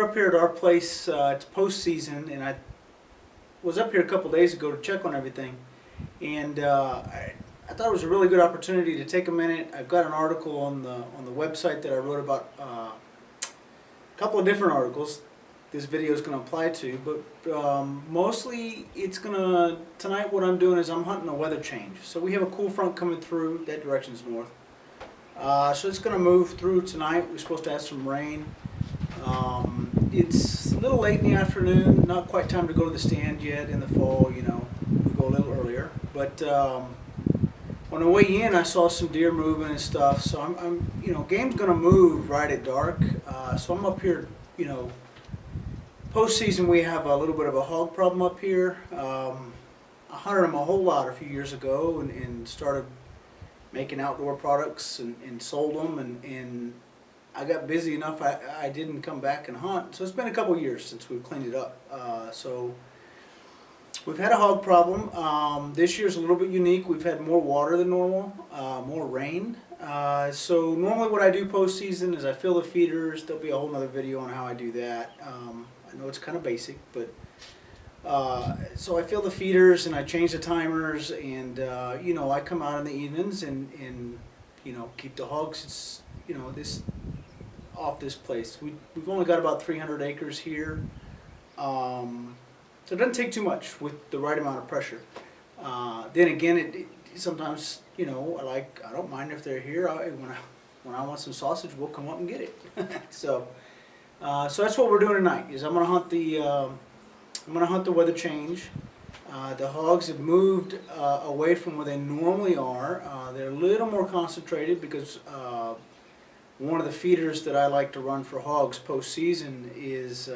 up here at our place. It's postseason, and I was up here a couple days ago to check on everything, and I thought it was a really good opportunity to take a minute. I've got an article on the website that I wrote about a couple of different articles. This video is going to apply to, but mostly it's gonna tonight. What I'm doing is I'm hunting a weather change. So we have a cool front coming through. That direction's north. So it's going to move through tonight. We're supposed to have some rain. It's a little late in the afternoon, not quite time to go to the stand yet. In the fall, you know, we go a little earlier. But on the way in, I saw some deer moving and stuff. So I'm you know, game's going to move right at dark. So I'm up here, you know. Postseason, we have a little bit of a hog problem up here. I hunted them a whole lot a few years ago and started making outdoor products and sold them, and I got busy enough I didn't come back and hunt. So it's been a couple years since we've cleaned it up. So we've had a hog problem. This year's a little bit unique. We've had more water than normal, more rain. So normally what I do postseason is I fill the feeders. There'll be a whole nother video on how I do that. I know it's kind of basic, but so I fill the feeders and I change the timers, and you know, I come out in the evenings and you know, keep the hogs, you know, this off this place. We've only got about 300 acres here, so it doesn't take too much with the right amount of pressure. Then again, it sometimes, you know, I don't mind if they're here. When I want some sausage, we'll come up and get it. So that's what we're doing tonight. Is I'm gonna hunt the weather change. The hogs have moved away from where they normally are. They're a little more concentrated because one of the feeders that I like to run for hogs postseason is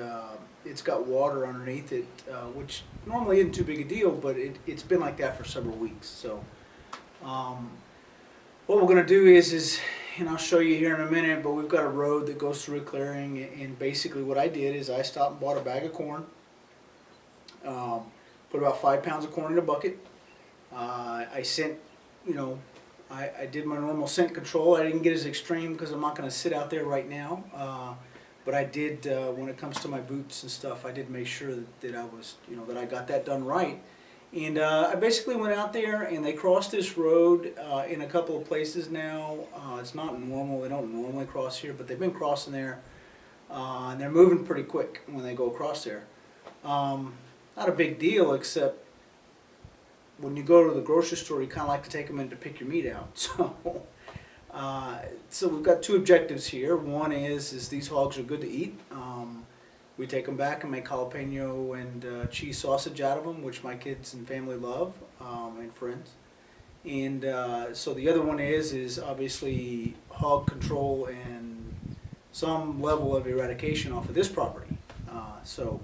it's got water underneath it, which normally isn't too big a deal, but it's been like that for several weeks. So what we're going to do is, and I'll show you here in a minute, but we've got a road that goes through a clearing, and basically what I did is I stopped and bought a bag of corn, put about 5 pounds of corn in a bucket. I sent, you know, I did my normal scent control. I didn't get as extreme because I'm not going to sit out there right now, but I did, when it comes to my boots and stuff, I did make sure that I was, you know, that I got that done right. And I basically went out there and they crossed this road in a couple of places now. It's not normal, they don't normally cross here, but they've been crossing there. And they're moving pretty quick when they go across there. Not a big deal, except when you go to the grocery store, you kind of like to take them in to pick your meat out. So we've got two objectives here. One is these hogs are good to eat. We take them back and make jalapeno and cheese sausage out of them, which my kids and family love, and friends. And so the other one is obviously hog control and some level of eradication off of this property. So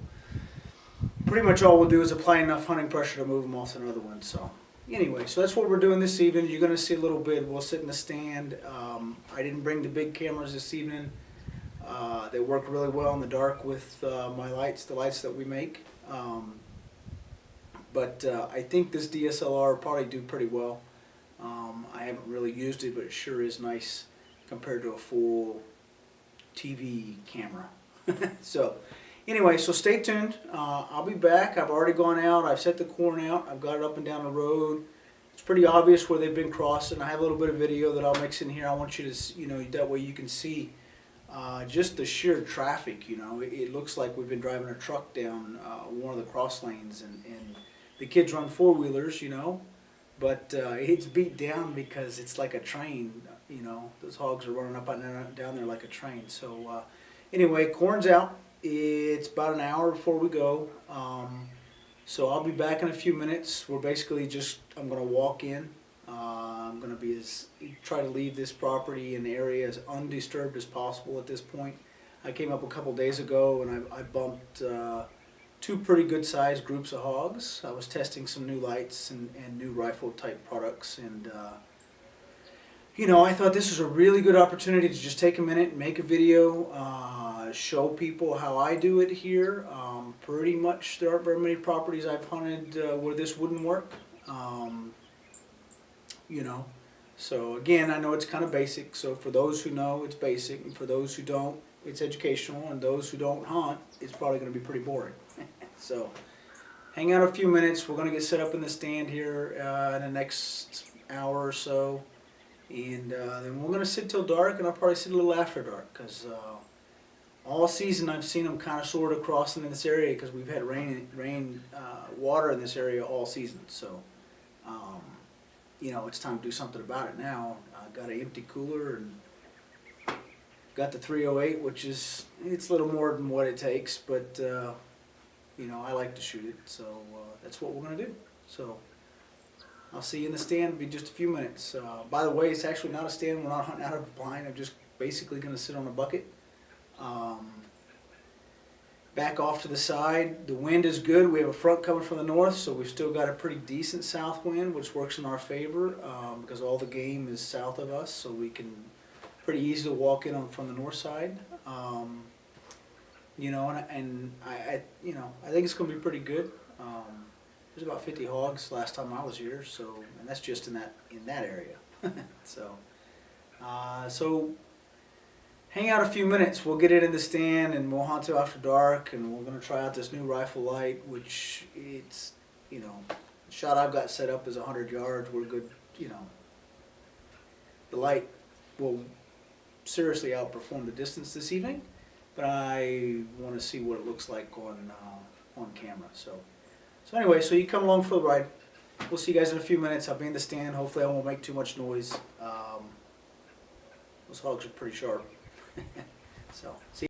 pretty much all we'll do is apply enough hunting pressure to move them off to another one. So anyway, so that's what we're doing this evening. You're going to see a little bit. We'll sit in the stand. I didn't bring the big cameras this evening. They work really well in the dark with my lights, the lights that we make. But I think this DSLR will probably do pretty well. I haven't really used it, but it sure is nice compared to a full TV camera. So anyway, so stay tuned. I'll be back. I've already gone out. I've set the corn out. I've got it up and down the road. It's pretty obvious where they've been crossing. I have a little bit of video that I'll mix in here. I want you to, you know, that way you can see just the sheer traffic. You know, it looks like we've been driving a truck down one of the cross lanes, and the kids run four-wheelers, you know, but it's beat down because it's like a train. You know, those hogs are running up and down there like a train. So anyway, corn's out. It's about an hour before we go. So I'll be back in a few minutes. We're basically just, I'm going to walk in. I'm going to try to leave this property and the area as undisturbed as possible at this point. I came up a couple days ago and I bumped two pretty good sized groups of hogs. I was testing some new lights and new rifle type products, and you know, I thought this was a really good opportunity to just take a minute and make a video, show people how I do it here. Pretty much there aren't very many properties I've hunted where this wouldn't work. You know, So again, I know it's kind of basic, so for those who know, it's basic, and for those who don't, it's educational, and those who don't hunt, it's probably going to be pretty boring. So hang out a few minutes. We're going to get set up in the stand here in the next hour or so, and then we're going to sit till dark, and I'll probably sit a little after dark, because all season I've seen them kind of sort of crossing in this area, because we've had rain water in this area all season. So you know, it's time to do something about it now. I got an empty cooler and got the 308, which is, it's a little more than what it takes, but you know, I like to shoot it, so that's what we're going to do. So I'll see you in the stand in just a few minutes. By the way, it's actually not a stand. We're not hunting out of a blind. I'm just basically going to sit on a bucket. Back off to the side. The wind is good. We have a front coming from the north, so we've still got a pretty decent south wind, which works in our favor because all the game is south of us, so we can pretty easily walk in on from the north side. You know, and I you know, I think it's going to be pretty good. There's about 50 hogs last time I was here, so, and that's just in that area. So hang out a few minutes. We'll get it in the stand, and we'll hunt till after dark, and we're going to try out this new rifle light, which it's, you know, the shot I've got set up is 100 yards. We're good, you know. The light will seriously outperform the distance this evening, but I want to see what it looks like on camera. So anyway, so you come along for the ride. We'll see you guys in a few minutes. I'll be in the stand. Hopefully I won't make too much noise. Those hogs are pretty sharp. So, see.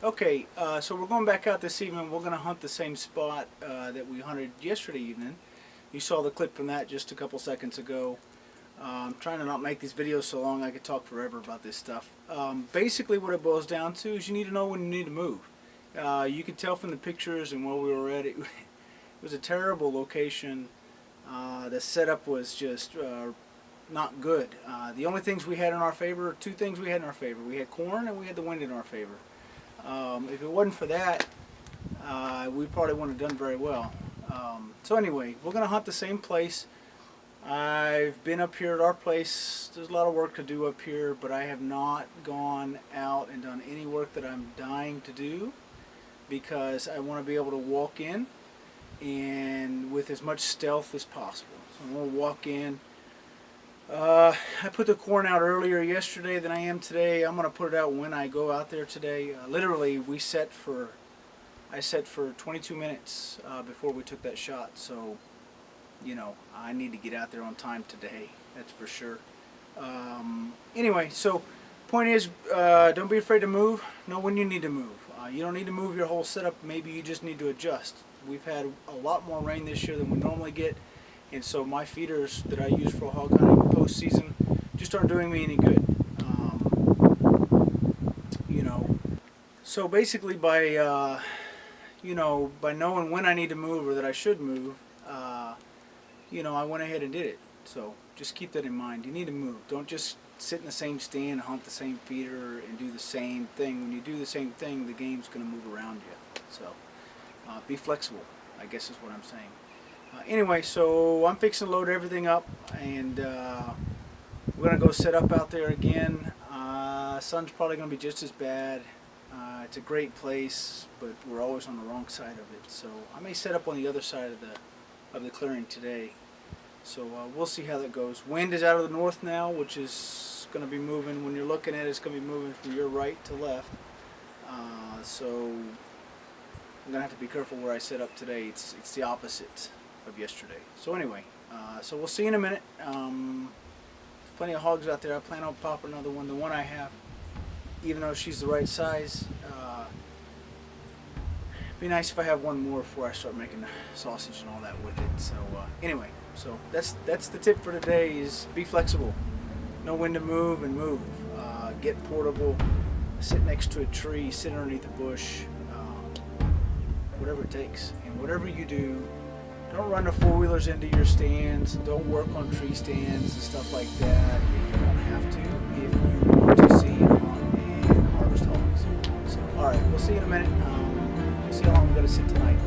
Okay, so we're going back out this evening. We're going to hunt the same spot that we hunted yesterday evening. You saw the clip from that just a couple seconds ago. I'm trying to not make these videos so long. I could talk forever about this stuff. Basically what it boils down to is you need to know when you need to move. You could tell from the pictures and where we were at, it was a terrible location. The setup was just not good. The only things we had in our favor, two things we had in our favor. We had corn and we had the wind in our favor. If it wasn't for that, we probably wouldn't have done very well. So anyway, we're going to hunt the same place. I've been up here at our place. There's a lot of work to do up here, but I have not gone out and done any work that I'm dying to do because I want to be able to walk in and with as much stealth as possible. So I'm going to walk in. I put the corn out earlier yesterday than I am today. I'm going to put it out when I go out there today. Literally, I set for 22 minutes before we took that shot. So, I need to get out there on time today. That's for sure. Anyway, so point is, don't be afraid to move. Know when you need to move. You don't need to move your whole setup. Maybe you just need to adjust. We've had a lot more rain this year than we normally get. And so my feeders that I use for hog hunting postseason just aren't doing me any good. So basically by knowing when I need to move or that I should move, I went ahead and did it. So just keep that in mind. You need to move. Don't just sit in the same stand, hunt the same feeder, and do the same thing. When you do the same thing, the game's going to move around you. So be flexible, I guess is what I'm saying. Anyway, so I'm fixing to load everything up, and we're going to go set up out there again. Sun's probably going to be just as bad. It's a great place, but we're always on the wrong side of it. So I may set up on the other side of the clearing today. So we'll see how that goes. Wind is out of the north now, which is going to be moving. When you're looking at it, it's going to be moving from your right to left. So I'm going to have to be careful where I set up today. It's the opposite of yesterday. So anyway, so we'll see in a minute. Plenty of hogs out there. I plan on popping another one. The one I have, even though she's the right size, be nice if I have one more before I start making sausage and all that with it. So anyway, so that's the tip for today: is be flexible, know when to move and move. Get portable, sit next to a tree, sit underneath a bush, whatever it takes. And whatever you do, don't run the four-wheelers into your stands. Don't work on tree stands and stuff like that if you don't have to. If you want to see and harvest hogs. So, all right, we'll see you in a minute. We'll see how long we got to sit tonight.